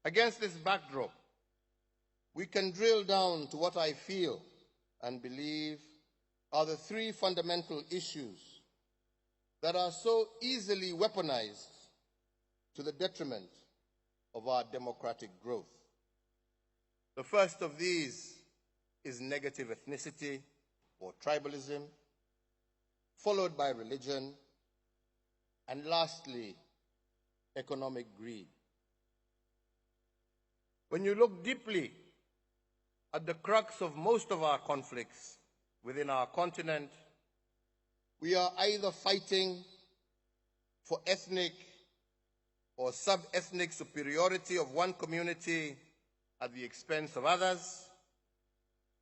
Against this backdrop, we can drill down to what I feel and believe are the three fundamental issues that are so easily weaponized to the detriment of our democratic growth. The first of these is negative ethnicity or tribalism, followed by religion, and lastly, economic greed. When you look deeply at the crux of most of our conflicts within our continent, we are either fighting for ethnic or sub-ethnic superiority of one community at the expense of others,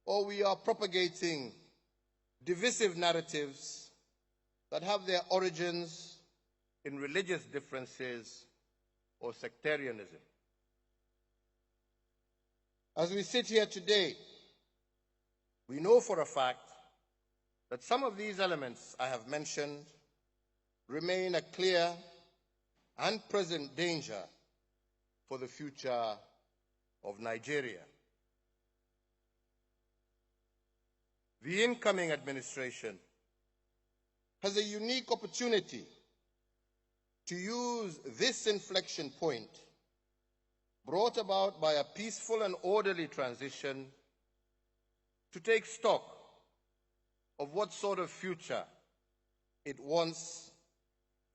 or we are propagating divisive narratives that have their origins in religious differences or sectarianism. As we sit here today, we know for a fact that some of these elements I have mentioned remain a clear and present danger for the future of Nigeria. The incoming administration has a unique opportunity to use this inflection point brought about by a peaceful and orderly transition to take stock of what sort of future it wants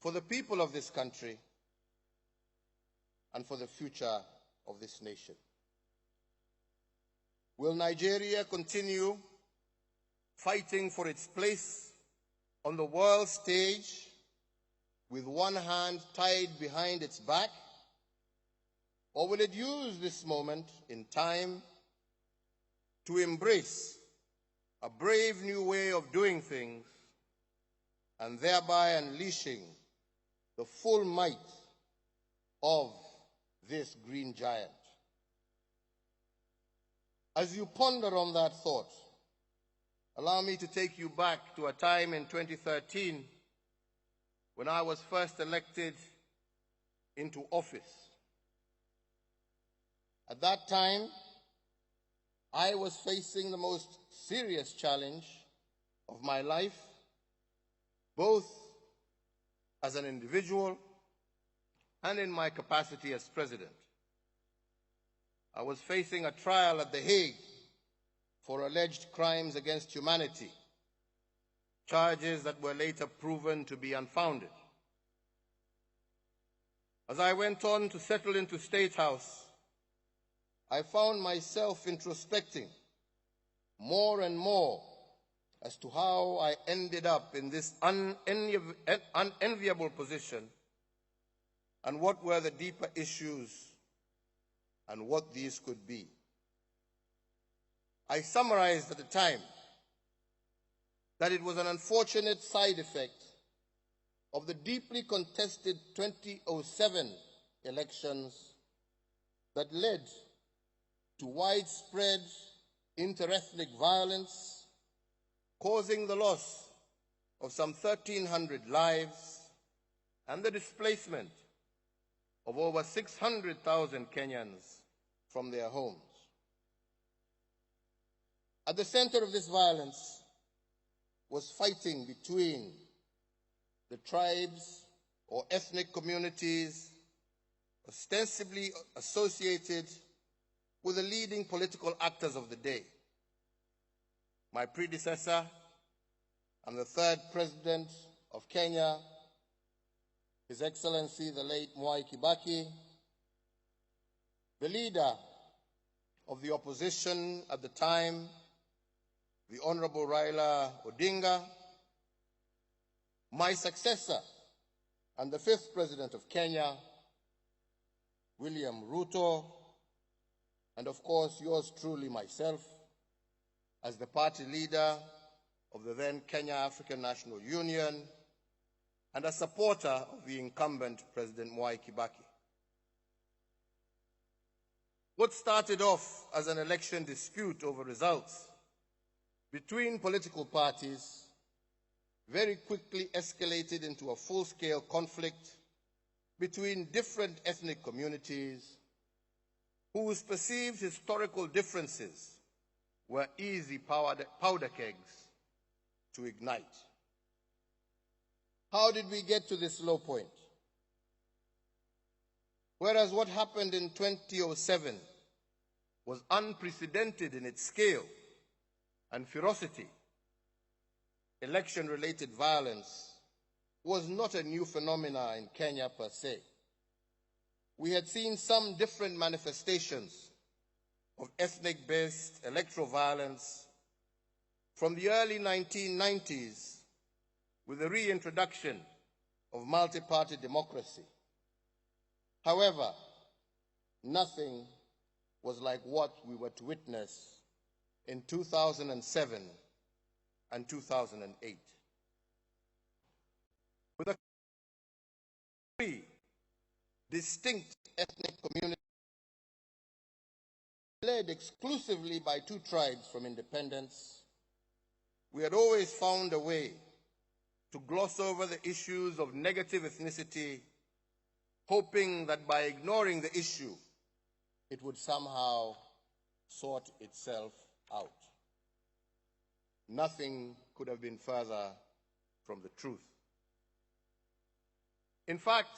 for the people of this country and for the future of this nation. Will Nigeria continue fighting for its place on the world stage with one hand tied behind its back? Or will it use this moment in time to embrace a brave new way of doing things and thereby unleashing the full might of this green giant? As you ponder on that thought, allow me to take you back to a time in 2013 when I was first elected into office. At that time, I was facing the most serious challenge of my life, both as an individual and in my capacity as president. I was facing a trial at The Hague for alleged crimes against humanity, charges that were later proven to be unfounded. As I went on to settle into State House, I found myself introspecting more and more as to how I ended up in this unenviable position and what were the deeper issues and what these could be. I summarized at the time that it was an unfortunate side effect of the deeply contested 2007 elections that led to widespread interethnic violence, causing the loss of some 1,300 lives and the displacement of over 600,000 Kenyans from their homes. At the center of this violence was fighting between the tribes or ethnic communities ostensibly associated with the leading political actors of the day. My predecessor and the third president of Kenya, His Excellency the late Mwai Kibaki, the leader of the opposition at the time, the Honorable Raila Odinga, my successor and the fifth president of Kenya, William Ruto, and of course yours truly, myself, as the party leader of the then Kenya African National Union and a supporter of the incumbent President Mwai Kibaki. What started off as an election dispute over results between political parties very quickly escalated into a full-scale conflict between different ethnic communities whose perceived historical differences were easy powder kegs to ignite. How did we get to this low point? Whereas what happened in 2007 was unprecedented in its scale and ferocity, election-related violence was not a new phenomenon in Kenya per se. We had seen some different manifestations of ethnic-based electoral violence from the early 1990s with the reintroduction of multi-party democracy. However, nothing was like what we were to witness in 2007 and 2008. With a three distinct ethnic communities led exclusively by two tribes from independence, we had always found a way to gloss over the issues of negative ethnicity, hoping that by ignoring the issue, it would somehow sort itself out. Nothing could have been further from the truth. In fact,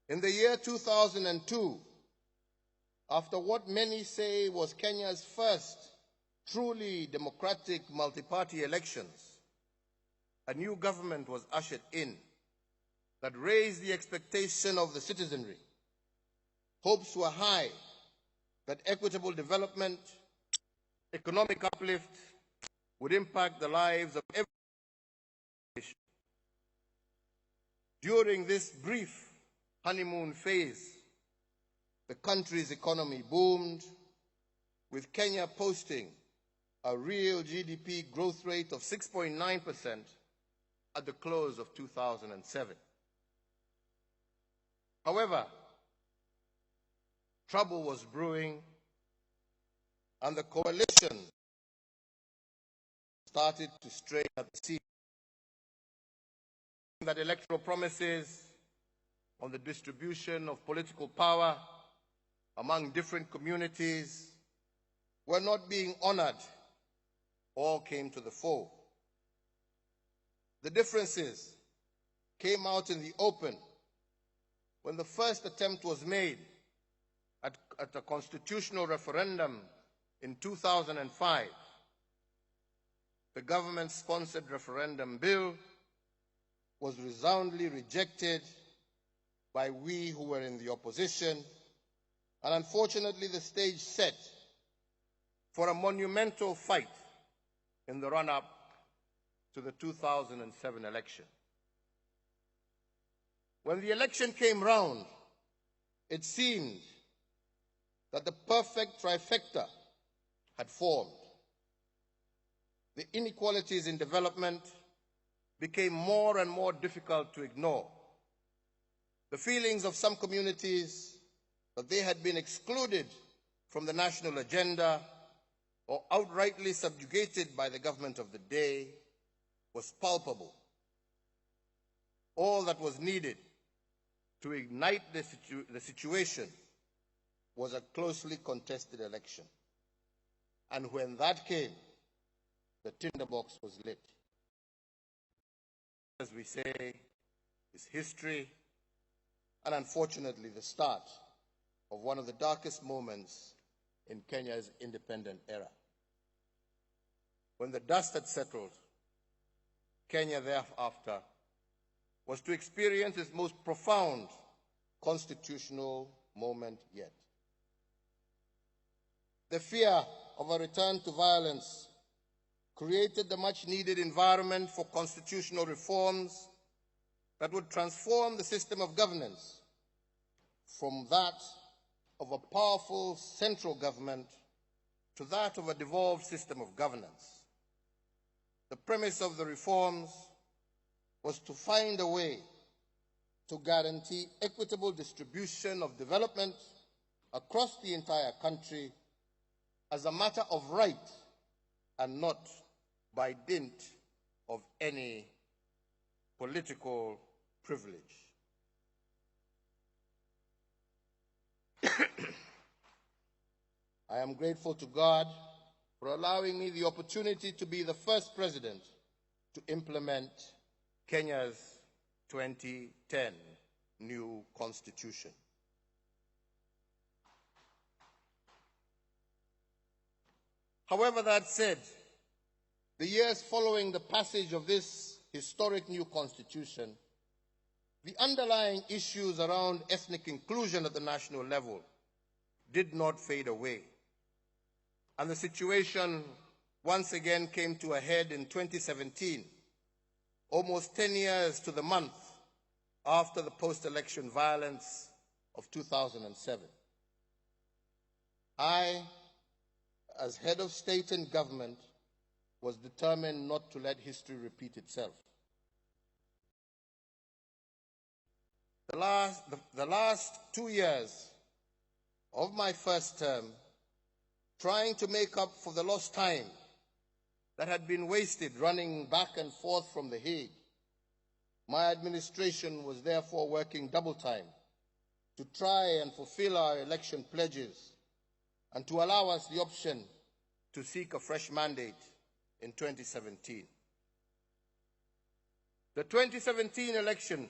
in the year 2002, after what many say was Kenya's first truly democratic multi-party elections, a new government was ushered in that raised the expectation of the citizenry. Hopes were high that equitable development, economic uplift would impact the lives of every nation. During this brief honeymoon phase, the country's economy boomed, with Kenya posting a real GDP growth rate of 6.9% at the close of 2007. However, trouble was brewing, and the coalition started to strain at the seams. That electoral promises on the distribution of political power among different communities were not being honored, all came to the fore. The differences came out in the open when the first attempt was made at a constitutional referendum in 2005. The government-sponsored referendum bill was resoundingly rejected by we who were in the opposition, and unfortunately the stage set for a monumental fight in the run-up to the 2007 election. When the election came round, it seemed that the perfect trifecta had formed. The inequalities in development became more and more difficult to ignore. The feelings of some communities that they had been excluded from the national agenda or outrightly subjugated by the government of the day was palpable. All that was needed to ignite the situation was a closely contested election. And when that came, the tinderbox was lit. As we say, is history, and unfortunately the start of one of the darkest moments in Kenya's independent era. When the dust had settled, Kenya thereafter was to experience its most profound constitutional moment yet. The fear of a return to violence created the much-needed environment for constitutional reforms that would transform the system of governance from that of a powerful central government to that of a devolved system of governance. The premise of the reforms was to find a way to guarantee equitable distribution of development across the entire country as a matter of right and not by dint of any political privilege. I am grateful to God for allowing me the opportunity to be the first president to implement Kenya's 2010 new constitution. However, that said, the years following the passage of this historic new constitution, the underlying issues around ethnic inclusion at the national level did not fade away. And the situation once again came to a head in 2017, almost 10 years to the month after the post-election violence of 2007. I, as head of state and government, was determined not to let history repeat itself. The last 2 years of my first term, trying to make up for the lost time that had been wasted running back and forth from The Hague, my administration was therefore working double time to try and fulfill our election pledges and to allow us the option to seek a fresh mandate in 2017. The 2017 election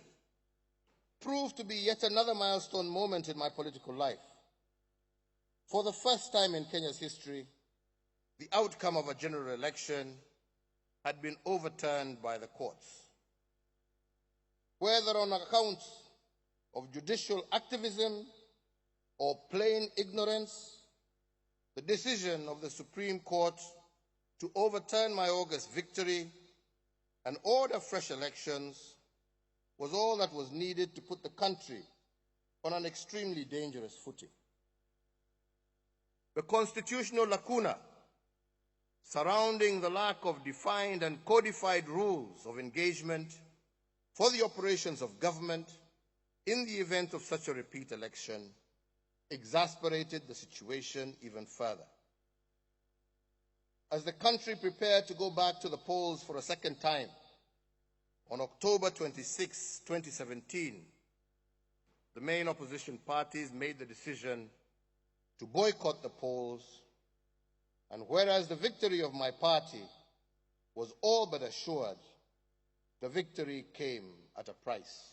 proved to be yet another milestone moment in my political life. For the first time in Kenya's history, the outcome of a general election had been overturned by the courts. Whether on account of judicial activism or plain ignorance, the decision of the Supreme Court to overturn my August victory and order fresh elections was all that was needed to put the country on an extremely dangerous footing. The constitutional lacuna surrounding the lack of defined and codified rules of engagement for the operations of government in the event of such a repeat election exasperated the situation even further. As the country prepared to go back to the polls for a second time, on October 26, 2017, the main opposition parties made the decision to boycott the polls, and whereas the victory of my party was all but assured, the victory came at a price.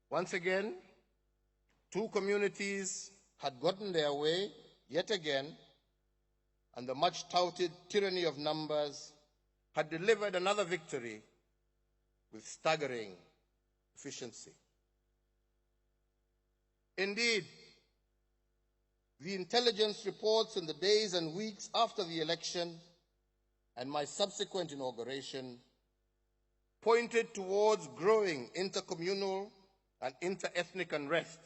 Once again, two communities had gotten their way yet again, and the much-touted tyranny of numbers had delivered another victory with staggering efficiency. Indeed, the intelligence reports in the days and weeks after the election and my subsequent inauguration pointed towards growing intercommunal and inter-ethnic unrest,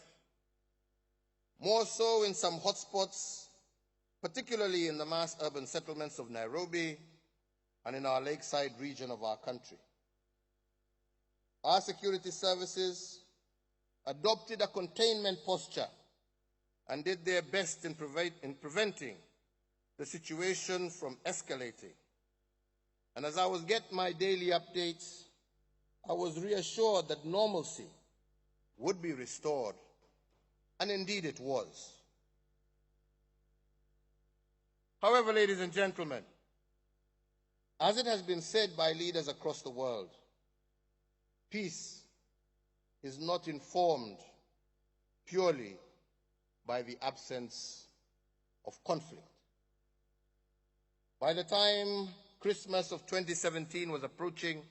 more so in some hotspots, particularly in the mass urban settlements of Nairobi and in our lakeside region of our country. Our security services adopted a containment posture and did their best in preventing the situation from escalating. And as I was getting my daily updates, I was reassured that normalcy would be restored, and indeed it was. However, ladies and gentlemen, as it has been said by leaders across the world, peace is not informed purely by the absence of conflict. By the time Christmas of 2017 was approaching,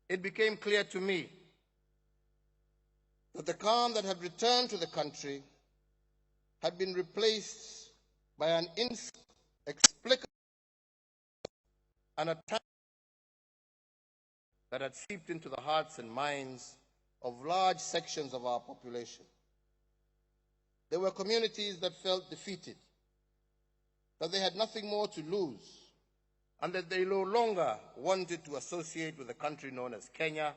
it became clear to me that the calm that had returned to the country had been replaced by an inexplicable and attack that had seeped into the hearts and minds of large sections of our population. There were communities that felt defeated, that they had nothing more to lose, and that they no longer wanted to associate with a country known as Kenya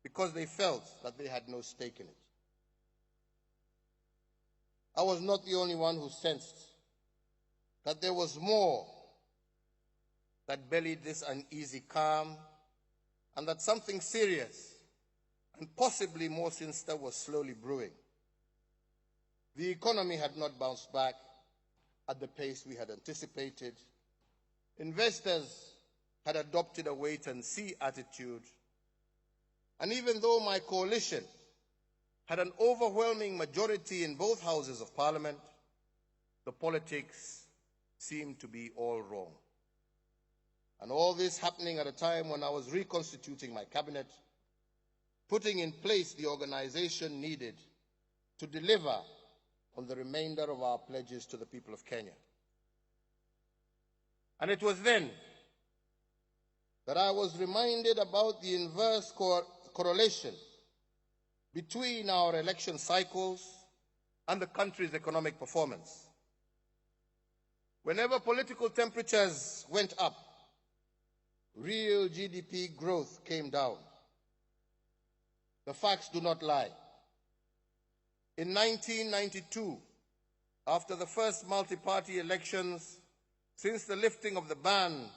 because they felt that they had no stake in it. I was not the only one who sensed that there was more that bellied this uneasy calm, and that something serious and possibly more sinister was slowly brewing. The economy had not bounced back at the pace we had anticipated. Investors had adopted a wait-and-see attitude. And even though my coalition had an overwhelming majority in both houses of parliament, the politics seemed to be all wrong. And all this happening at a time when I was reconstituting my cabinet, putting in place the organization needed to deliver on the remainder of our pledges to the people of Kenya. And it was then that I was reminded about the inverse correlation between our election cycles and the country's economic performance. Whenever political temperatures went up, real GDP growth came down. The facts do not lie. In 1992, after the first multi-party elections since the lifting of the ban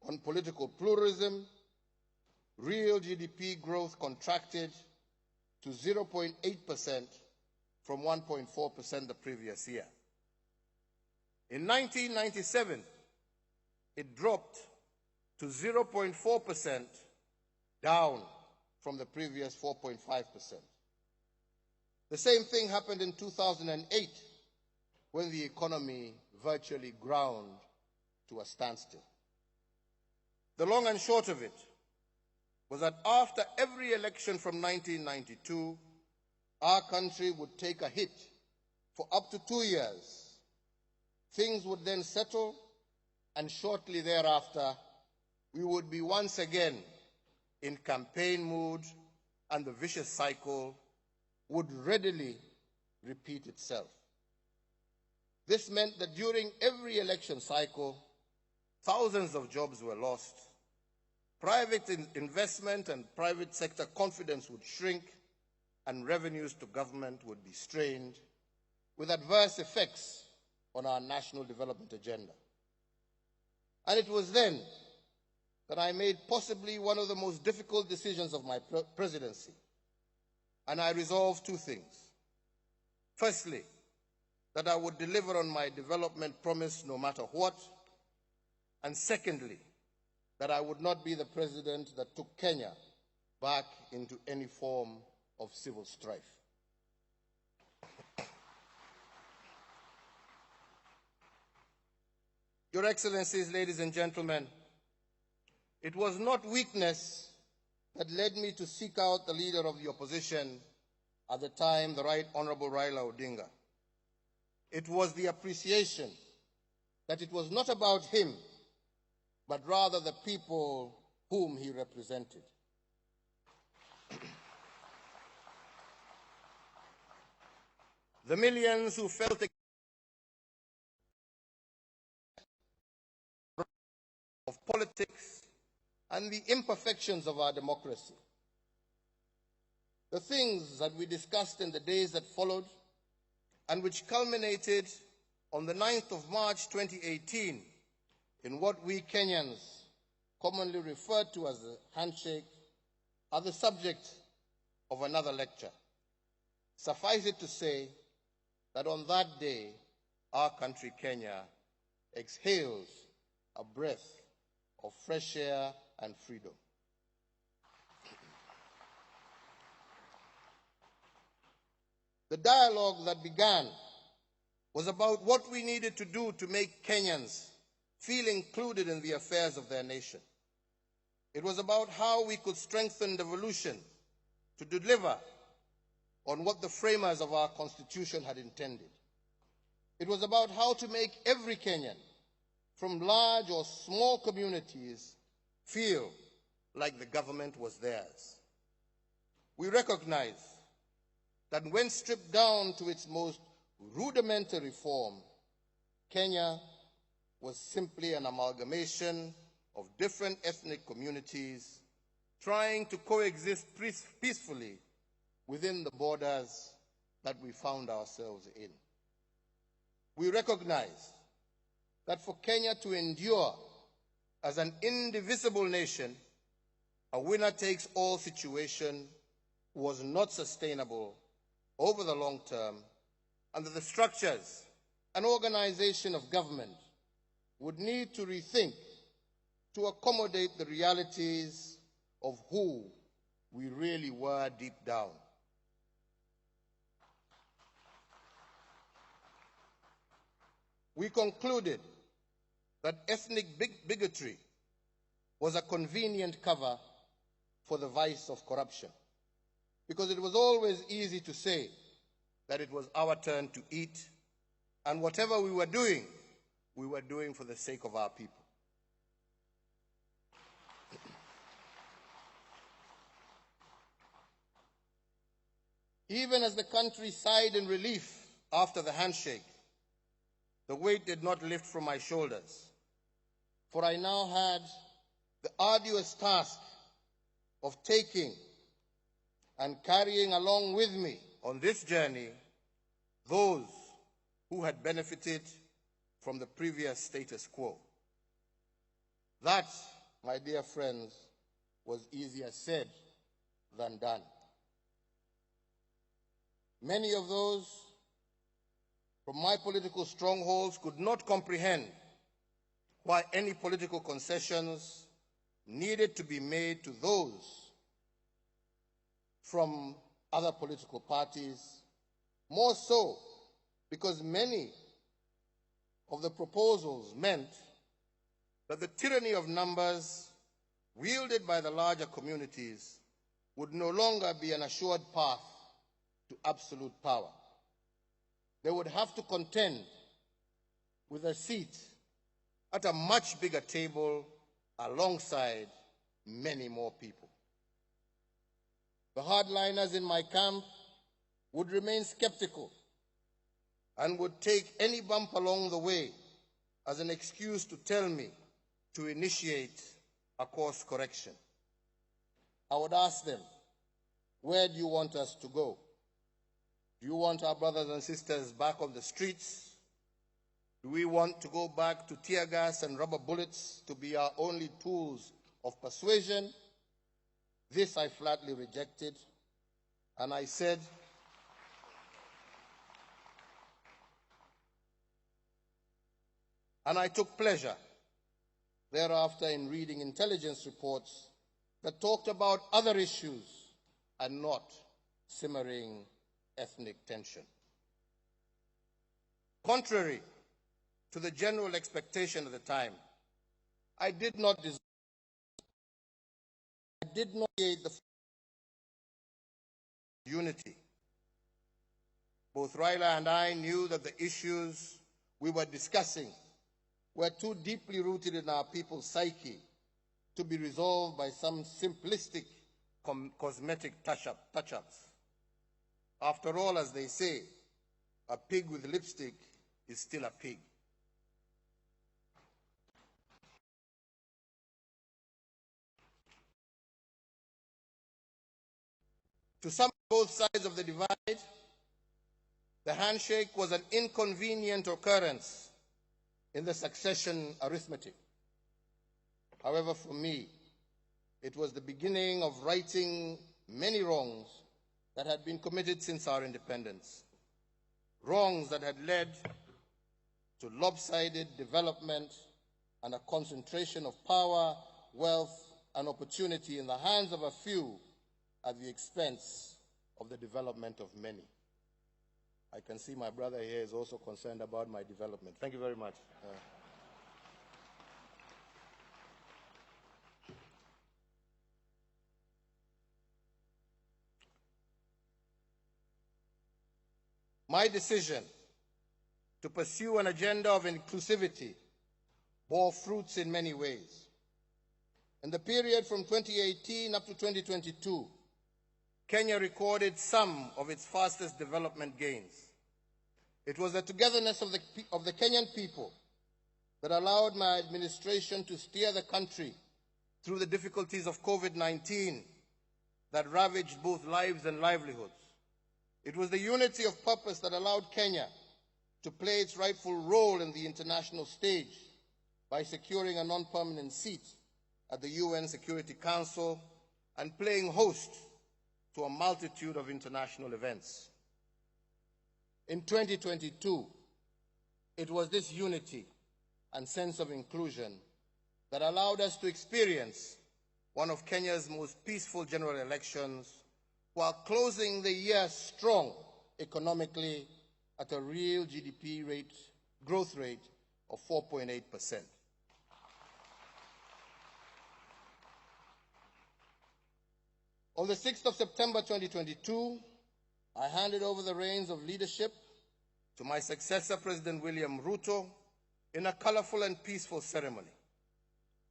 on political pluralism, real GDP growth contracted to 0.8% from 1.4% the previous year. In 1997, it dropped to 0.4%, down from the previous 4.5%. The same thing happened in 2008, when the economy virtually ground to a standstill. The long and short of it was that after every election from 1992, our country would take a hit for up to 2 years. Things would then settle, and shortly thereafter, we would be once again in campaign mood, and the vicious cycle would readily repeat itself. This meant that during every election cycle, thousands of jobs were lost, private investment and private sector confidence would shrink, and revenues to government would be strained, with adverse effects on our national development agenda. And it was then that I made possibly one of the most difficult decisions of my presidency. And I resolved two things. Firstly, that I would deliver on my development promise no matter what. And secondly, that I would not be the president that took Kenya back into any form of civil strife. Your Excellencies, ladies and gentlemen, it was not weakness that led me to seek out the leader of the opposition at the time, the Right Honorable Raila Odinga. It was the appreciation that it was not about him, but rather the people whom he represented. The millions who felt of politics and the imperfections of our democracy. The things that we discussed in the days that followed, and which culminated on the 9th of March 2018 in what we Kenyans commonly refer to as a handshake, are the subject of another lecture. Suffice it to say that on that day, our country, Kenya, exhales a breath of fresh air and freedom. The dialogue that began was about what we needed to do to make Kenyans feel included in the affairs of their nation. It was about how we could strengthen devolution to deliver on what the framers of our Constitution had intended. It was about how to make every Kenyan, from large or small communities, feel like the government was theirs. We recognize that when stripped down to its most rudimentary form, Kenya was simply an amalgamation of different ethnic communities trying to coexist peacefully within the borders that we found ourselves in. We recognize that for Kenya to endure as an indivisible nation, a winner-takes-all situation was not sustainable over the long term, under the structures and organization of government would need to rethink to accommodate the realities of who we really were deep down. We concluded that ethnic bigotry was a convenient cover for the vice of corruption, because it was always easy to say that it was our turn to eat, and whatever we were doing for the sake of our people. Even as the country sighed in relief after the handshake, the weight did not lift from my shoulders, for I now had the arduous task of taking and carrying along with me on this journey those who had benefited from the previous status quo. That, my dear friends, was easier said than done. Many of those from my political strongholds could not comprehend why any political concessions needed to be made to those from other political parties, more so because many of the proposals meant that the tyranny of numbers wielded by the larger communities would no longer be an assured path to absolute power. They would have to contend with a seat at a much bigger table alongside many more people. The hardliners in my camp would remain skeptical and would take any bump along the way as an excuse to tell me to initiate a course correction. I would ask them, where do you want us to go? Do you want our brothers and sisters back on the streets? Do we want to go back to tear gas and rubber bullets to be our only tools of persuasion? This I flatly rejected, and I said, and I took pleasure thereafter in reading intelligence reports that talked about other issues and not simmering ethnic tension. Contrary to the general expectation at the time, I did not create the unity. Both Raila and I knew that the issues we were discussing were too deeply rooted in our people's psyche to be resolved by some simplistic cosmetic touch-ups. After all, as they say, a pig with lipstick is still a pig. To some both sides of the divide, the handshake was an inconvenient occurrence in the succession arithmetic. However, for me, it was the beginning of righting many wrongs that had been committed since our independence. Wrongs that had led to lopsided development and a concentration of power, wealth, and opportunity in the hands of a few at the expense of the development of many. I can see my brother here is also concerned about my development. Thank you very much. My decision to pursue an agenda of inclusivity bore fruits in many ways. In the period from 2018 up to 2022, Kenya recorded some of its fastest development gains. It was the togetherness of the Kenyan people that allowed my administration to steer the country through the difficulties of COVID-19 that ravaged both lives and livelihoods. It was the unity of purpose that allowed Kenya to play its rightful role in the international stage by securing a non-permanent seat at the UN Security Council and playing host to a multitude of international events. In 2022, it was this unity and sense of inclusion that allowed us to experience one of Kenya's most peaceful general elections while closing the year strong economically at a real GDP growth rate of 4.8%. On the 6th of September 2022, I handed over the reins of leadership to my successor, President William Ruto, in a colorful and peaceful ceremony.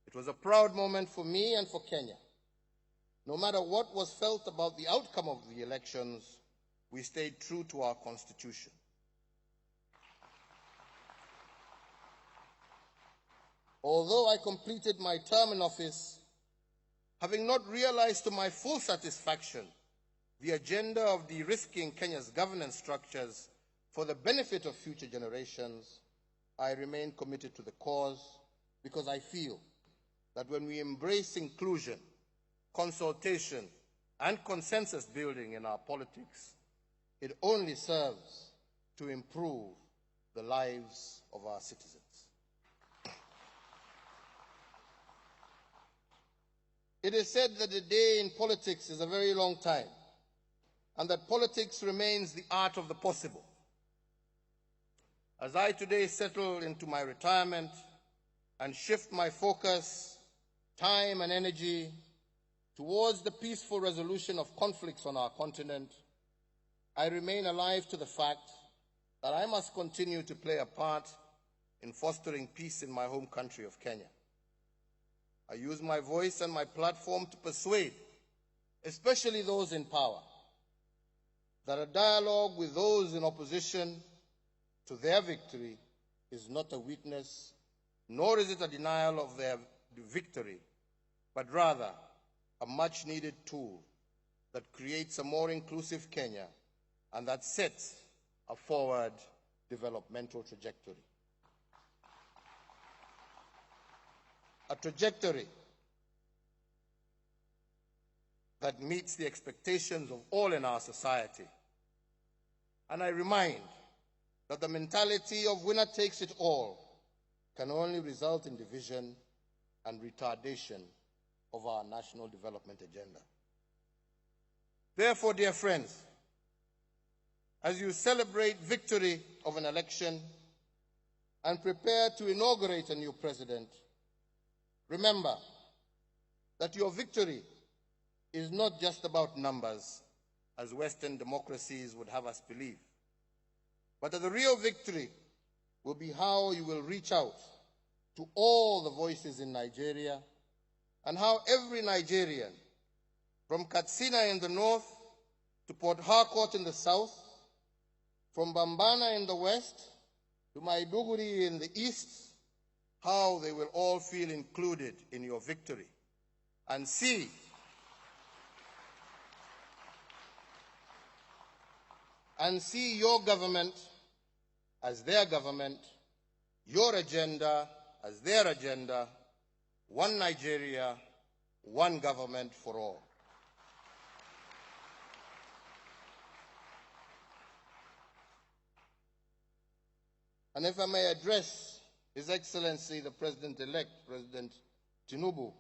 It was a proud moment for me and for Kenya. No matter what was felt about the outcome of the elections, we stayed true to our Constitution. Although I completed my term in office, having not realized to my full satisfaction the agenda of de-risking Kenya's governance structures for the benefit of future generations, I remain committed to the cause because I feel that when we embrace inclusion, consultation, and consensus building in our politics, it only serves to improve the lives of our citizens. It is said that a day in politics is a very long time, and that politics remains the art of the possible. As I today settle into my retirement and shift my focus, time, and energy towards the peaceful resolution of conflicts on our continent, I remain alive to the fact that I must continue to play a part in fostering peace in my home country of Kenya. I use my voice and my platform to persuade, especially those in power, that a dialogue with those in opposition to their victory is not a weakness, nor is it a denial of their victory, but rather a much-needed tool that creates a more inclusive Kenya and that sets a forward developmental trajectory. A trajectory that meets the expectations of all in our society. And I remind that the mentality of winner takes it all can only result in division and retardation of our national development agenda. Therefore, dear friends, as you celebrate victory of an election and prepare to inaugurate a new president, remember that your victory is not just about numbers, as Western democracies would have us believe, but that the real victory will be how you will reach out to all the voices in Nigeria and how every Nigerian, from Katsina in the north to Port Harcourt in the south, from Bambana in the west to Maiduguri in the east, how they will all feel included in your victory and see your government as their government, your agenda as their agenda, one Nigeria, one government for all. And if I may address His Excellency the President-elect, President Tinubu,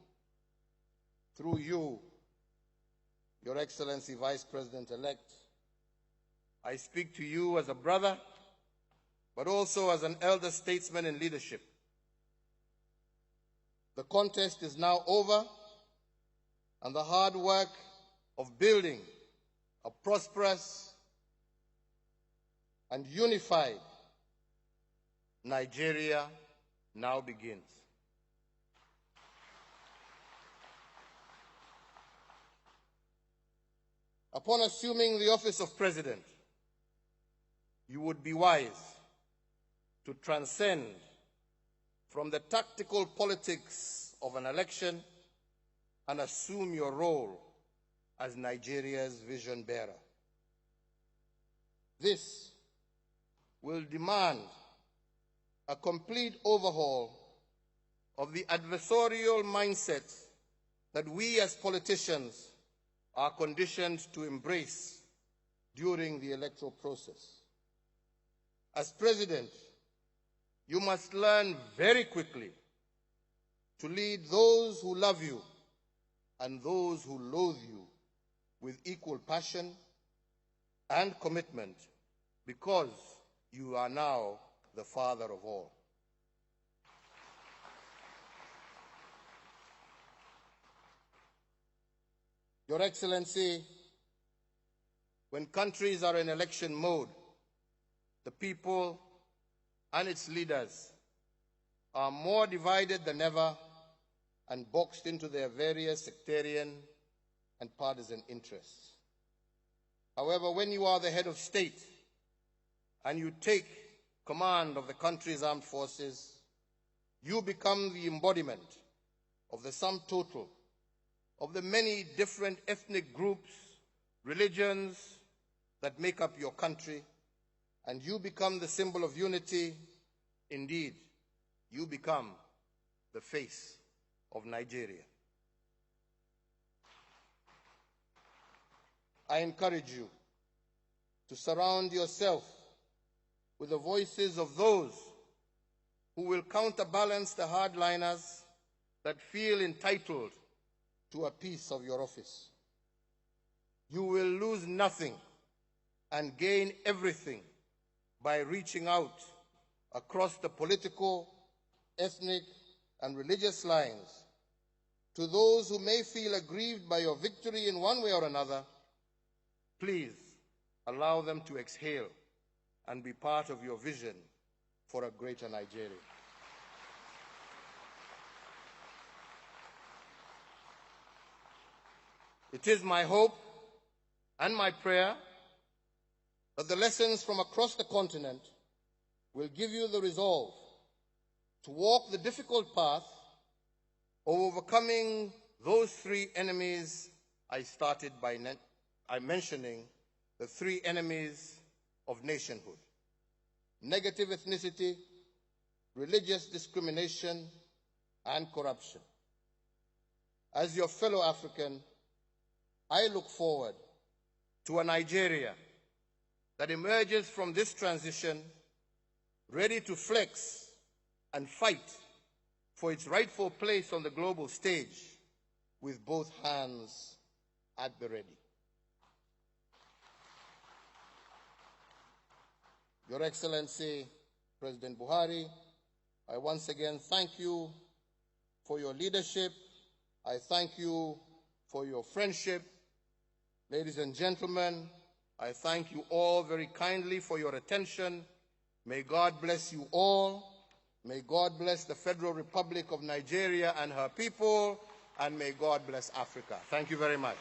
through you, Your Excellency Vice President-elect, I speak to you as a brother, but also as an elder statesman in leadership. The contest is now over, and the hard work of building a prosperous and unified Nigeria now begins. Upon assuming the office of President, you would be wise to transcend from the tactical politics of an election and assume your role as Nigeria's vision bearer. This will demand a complete overhaul of the adversarial mindset that we as politicians are conditioned to embrace during the electoral process. As president, you must learn very quickly to lead those who love you and those who loathe you with equal passion and commitment, because you are now the father of all. Your Excellency, when countries are in election mode, the people and its leaders are more divided than ever and boxed into their various sectarian and partisan interests. However, when you are the head of state and you take command of the country's armed forces, you become the embodiment of the sum total of the many different ethnic groups, religions that make up your country, and you become the symbol of unity. Indeed, you become the face of Nigeria. I encourage you to surround yourself with the voices of those who will counterbalance the hardliners that feel entitled to a piece of your office. You will lose nothing and gain everything by reaching out across the political, ethnic, and religious lines to those who may feel aggrieved by your victory in one way or another. Please allow them to exhale and be part of your vision for a greater Nigeria. It is my hope and my prayer that the lessons from across the continent will give you the resolve to walk the difficult path of overcoming those three enemies I started by mentioning, the three enemies of nationhood: negative ethnicity, religious discrimination, and corruption. As your fellow African, I look forward to a Nigeria that emerges from this transition ready to flex and fight for its rightful place on the global stage with both hands at the ready. Your Excellency, President Buhari, I once again thank you for your leadership. I thank you for your friendship. Ladies and gentlemen, I thank you all very kindly for your attention. May God bless you all. May God bless the Federal Republic of Nigeria and her people, and may God bless Africa. Thank you very much.